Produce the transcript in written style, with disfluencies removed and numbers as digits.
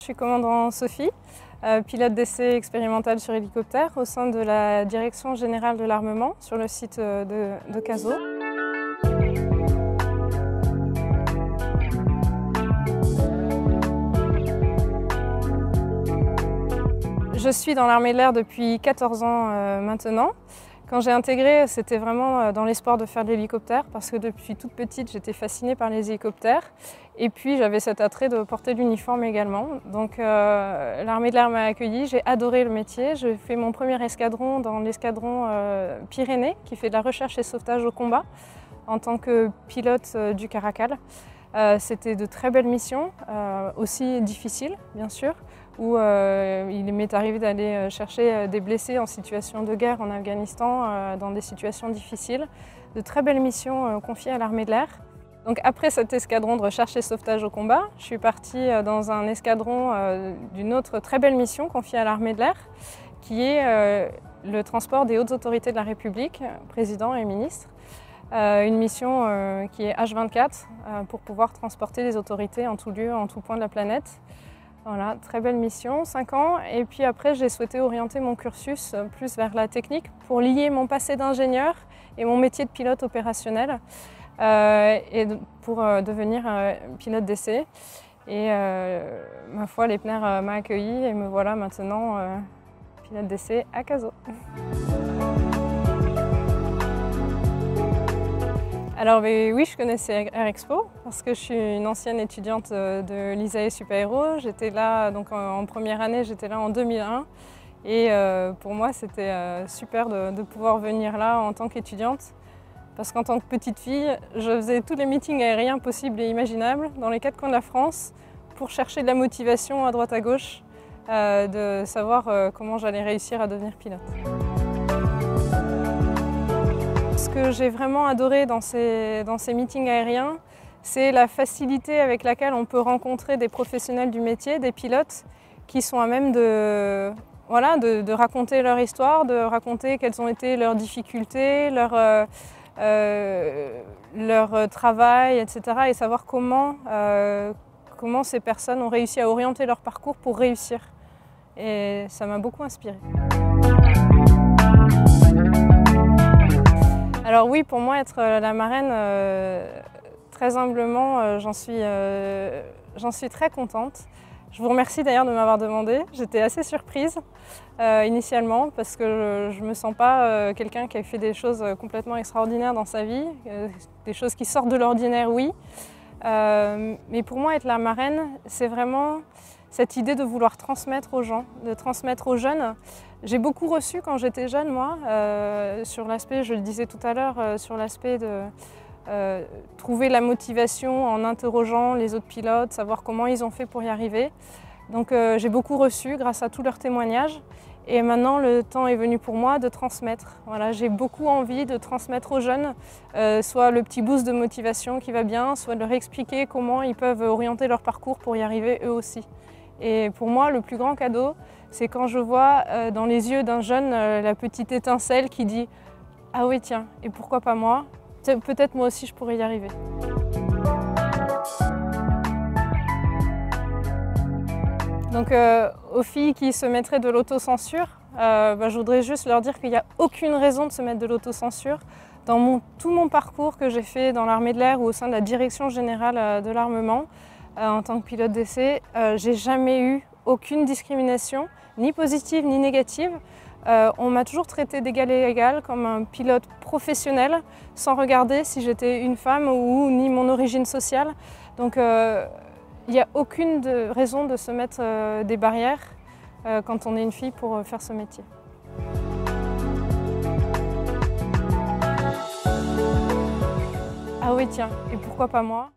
Je suis commandant Sophie, pilote d'essai expérimental sur hélicoptère au sein de la Direction générale de l'armement sur le site de Cazaux. Je suis dans l'armée de l'air depuis 14 ans maintenant. Quand j'ai intégré, c'était vraiment dans l'espoir de faire de l'hélicoptère parce que depuis toute petite, j'étais fascinée par les hélicoptères. Et puis j'avais cet attrait de porter l'uniforme également. Donc l'armée de l'air m'a accueillie, j'ai adoré le métier. J'ai fait mon premier escadron dans l'escadron Pyrénées qui fait de la recherche et sauvetage au combat en tant que pilote du Caracal. C'était de très belles missions, aussi difficiles bien sûr, où il m'est arrivé d'aller chercher des blessés en situation de guerre en Afghanistan, dans des situations difficiles. De très belles missions confiées à l'armée de l'air. Donc après cet escadron de recherche et sauvetage au combat, je suis partie dans un escadron d'une autre très belle mission confiée à l'armée de l'air, qui est le transport des hautes autorités de la République, président et ministre. Une mission qui est H24 pour pouvoir transporter les autorités en tout lieu, en tout point de la planète. Voilà, très belle mission, 5 ans. Et puis après, j'ai souhaité orienter mon cursus plus vers la technique pour lier mon passé d'ingénieur et mon métier de pilote opérationnel et pour devenir pilote d'essai. Et ma foi, l'EPNER m'a accueilli et me voilà maintenant pilote d'essai à Cazaux. Alors oui, je connaissais Air Expo parce que je suis une ancienne étudiante de l'ISAE Super Héros. J'étais là donc en première année, j'étais là en 2001 et pour moi c'était super de pouvoir venir là en tant qu'étudiante parce qu'en tant que petite fille, je faisais tous les meetings aériens possibles et imaginables dans les 4 coins de la France pour chercher de la motivation à droite à gauche, de savoir comment j'allais réussir à devenir pilote. Ce que j'ai vraiment adoré dans ces meetings aériens, c'est la facilité avec laquelle on peut rencontrer des professionnels du métier, des pilotes, qui sont à même de raconter leur histoire, de raconter quelles ont été leurs difficultés, leur travail, etc. et savoir comment ces personnes ont réussi à orienter leur parcours pour réussir. Et ça m'a beaucoup inspirée. Alors oui, pour moi, être la marraine, très humblement, j'en suis très contente. Je vous remercie d'ailleurs de m'avoir demandé. J'étais assez surprise initialement parce que je ne me sens pas quelqu'un qui a fait des choses complètement extraordinaires dans sa vie. Des choses qui sortent de l'ordinaire, oui. Mais pour moi, être la marraine, c'est vraiment cette idée de vouloir transmettre aux gens, de transmettre aux jeunes. J'ai beaucoup reçu quand j'étais jeune, moi, sur l'aspect, je le disais tout à l'heure, sur l'aspect de trouver la motivation en interrogeant les autres pilotes, savoir comment ils ont fait pour y arriver. Donc j'ai beaucoup reçu grâce à tous leurs témoignages. Et maintenant, le temps est venu pour moi de transmettre. Voilà, j'ai beaucoup envie de transmettre aux jeunes, soit le petit boost de motivation qui va bien, soit de leur expliquer comment ils peuvent orienter leur parcours pour y arriver eux aussi. Et pour moi, le plus grand cadeau, c'est quand je vois dans les yeux d'un jeune la petite étincelle qui dit « Ah oui, tiens, et pourquoi pas moi? Peut-être moi aussi je pourrais y arriver. » Donc aux filles qui se mettraient de l'autocensure, je voudrais juste leur dire qu'il n'y a aucune raison de se mettre de l'autocensure. Dans tout mon parcours que j'ai fait dans l'armée de l'air ou au sein de la Direction générale de l'armement, en tant que pilote d'essai, j'ai jamais eu aucune discrimination, ni positive ni négative. On m'a toujours traité d'égal à égal comme un pilote professionnel, sans regarder si j'étais une femme ou ni mon origine sociale. Donc il n'y a aucune raison de se mettre des barrières quand on est une fille pour faire ce métier. Ah oui, tiens, et pourquoi pas moi?